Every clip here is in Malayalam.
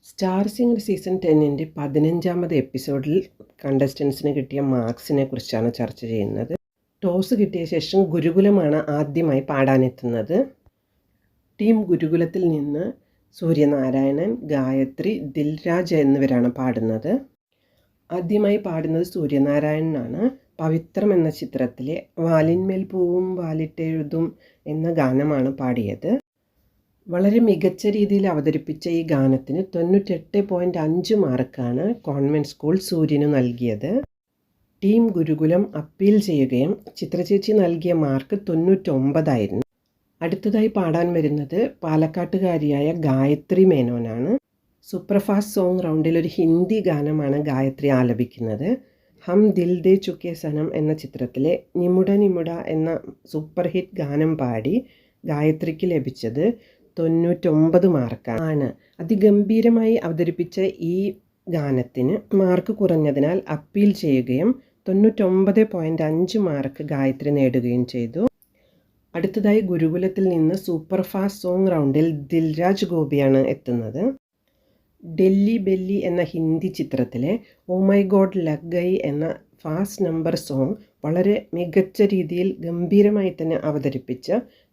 സ്റ്റാർ സിംഗർ സീസൺ 10-ൻ്റെ 15-ാമത് എപ്പിസോഡിൽ കണ്ടസ്റ്റൻസിന് കിട്ടിയ മാർക്സിനെ കുറിച്ചാണ് ചർച്ച ചെയ്യുന്നത്. ടോസ് കിട്ടിയ ശേഷം ഗുരുകുലമാണ് ആദ്യമായി പാടാനെത്തുന്നത്. ടീം ഗുരുകുലത്തിൽ നിന്ന് സൂര്യനാരായണൻ, ഗായത്രി, ദിൽരാജ് എന്നിവരാണ് പാടുന്നത്. ആദ്യമായി പാടുന്നത് സൂര്യനാരായണനാണ്. പവിത്രം എന്ന ചിത്രത്തിലെ വാലിന്മേൽ പൂവും വാലിട്ടെഴുതും എന്ന ഗാനമാണ് പാടിയത്. വളരെ മികച്ച രീതിയിൽ അവതരിപ്പിച്ച ഈ ഗാനത്തിന് 98.5 മാർക്കാണ് കോൺവെൻറ്റ് സ്കൂൾ സൂര്യന് നൽകിയത്. ടീം ഗുരുകുലം അപ്പീൽ ചെയ്യുകയും ചിത്രചേച്ചി നൽകിയ മാർക്ക് 99 അടുത്തതായി പാടാൻ വരുന്നത് പാലക്കാട്ടുകാരിയായ ഗായത്രി മേനോനാണ്. സൂപ്പർഫാസ്റ്റ് സോങ് റൗണ്ടിൽ ഒരു ഹിന്ദി ഗാനമാണ് ഗായത്രി ആലപിക്കുന്നത്. ഹം ദിൽ ദേ ചുക്കെ സനം എന്ന ചിത്രത്തിലെ നിമുട നിമുട എന്ന സൂപ്പർ ഹിറ്റ് ഗാനം പാടി ഗായത്രിക്ക് ലഭിച്ചത് 99 മാർക്കാണ്. അതിഗംഭീരമായി അവതരിപ്പിച്ച ഈ ഗാനത്തിന് മാർക്ക് കുറഞ്ഞതിനാൽ അപ്പീൽ ചെയ്യുകയും 99.5 മാർക്ക് ഗായത്രി നേടുകയും ചെയ്തു. അടുത്തതായി ഗുരുകുലത്തിൽ നിന്ന് സൂപ്പർ ഫാസ്റ്റ് സോങ് റൗണ്ടിൽ ദിൽരാജ് ഗോപിയാണ് എത്തുന്നത്. ഡെല്ലി ബെല്ലി എന്ന ഹിന്ദി ചിത്രത്തിലെ ഓ മൈ ഗോഡ് ലഗ് ഗയി എന്ന ഫാസ്റ്റ് നമ്പർ സോങ് വളരെ മികച്ച രീതിയിൽ ഗംഭീരമായി തന്നെ അവതരിപ്പിച്ച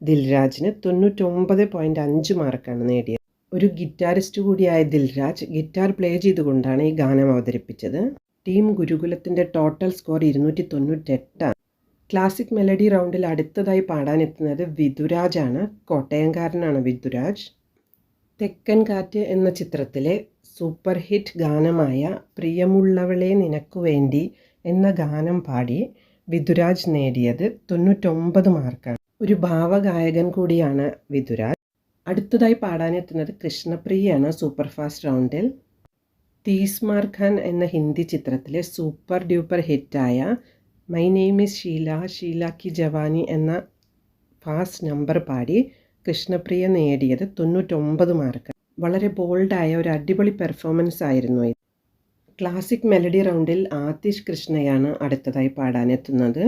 ദിൽരാജിന് 99.5 മാർക്കാണ് നേടിയത്. ഒരു ഗിറ്റാറിസ്റ്റ് കൂടിയായ ദിൽരാജ് ഗിറ്റാർ പ്ലേ ചെയ്തുകൊണ്ടാണ് ഈ ഗാനം അവതരിപ്പിച്ചത്. ടീം ഗുരുകുലത്തിൻ്റെ ടോട്ടൽ സ്കോർ 298. ക്ലാസിക് മെലഡി റൗണ്ടിൽ അടുത്തതായി പാടാനെത്തുന്നത് വിധുരാജാണ്. കോട്ടയംകാരനാണ് വിധുരാജ്. തെക്കൻ കാറ്റ് എന്ന ചിത്രത്തിലെ സൂപ്പർ ഹിറ്റ് ഗാനമായ പ്രിയമുള്ളവളെ നിനക്കു വേണ്ടി എന്ന ഗാനം പാടി വിധുരാജ് നേടിയത് 99 മാർക്കാണ്. ഒരു ഭാവഗായകൻ കൂടിയാണ് വിധുരാജ്. അടുത്തതായി പാടാനെത്തുന്നത് കൃഷ്ണപ്രിയയാണ് സൂപ്പർ ഫാസ്റ്റ് റൗണ്ടിൽ. തീസ്മാർ ഖാൻ എന്ന ഹിന്ദി ചിത്രത്തിലെ സൂപ്പർ ഡ്യൂപ്പർ ഹിറ്റായ my name is Sheila, Sheila കി ജവാനി എന്ന ഫാസ്റ്റ് നമ്പർ പാടി കൃഷ്ണപ്രിയ നേടിയത് 99 മാർക്ക്. വളരെ ബോൾഡായ ഒരു അടിപൊളി പെർഫോമൻസ് ആയിരുന്നു ഇത്. ക്ലാസിക് മെലഡി റൗണ്ടിൽ ആതിഷ് കൃഷ്ണയാണ് അടുത്തതായി പാടാനെത്തുന്നത്.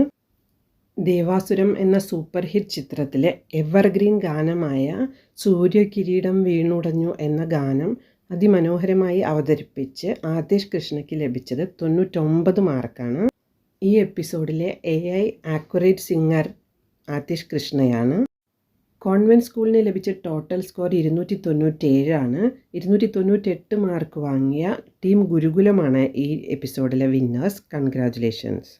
ദേവാസുരം എന്ന സൂപ്പർ ഹിറ്റ് ചിത്രത്തിലെ എവർഗ്രീൻ ഗാനമായ സൂര്യകിരീടം വീണുടഞ്ഞു എന്ന ഗാനം അതിമനോഹരമായി അവതരിപ്പിച്ച് ആതിഷ് കൃഷ്ണയ്ക്ക് ലഭിച്ചത് 99 മാർക്കാണ്. ഈ എപ്പിസോഡിലെ AI ആക്യുറേറ്റ് സിംഗർ ആതിഷ് കൃഷ്ണയാണ്. കോൺവെൻറ്റ് സ്കൂളിന് ലഭിച്ച ടോട്ടൽ സ്കോർ 297 298 മാർക്ക് വാങ്ങിയ ടീം ഗുരുകുലമാണ് ഈ എപ്പിസോഡിലെ വിന്നേഴ്സ്. കൺഗ്രാജുലേഷൻസ്.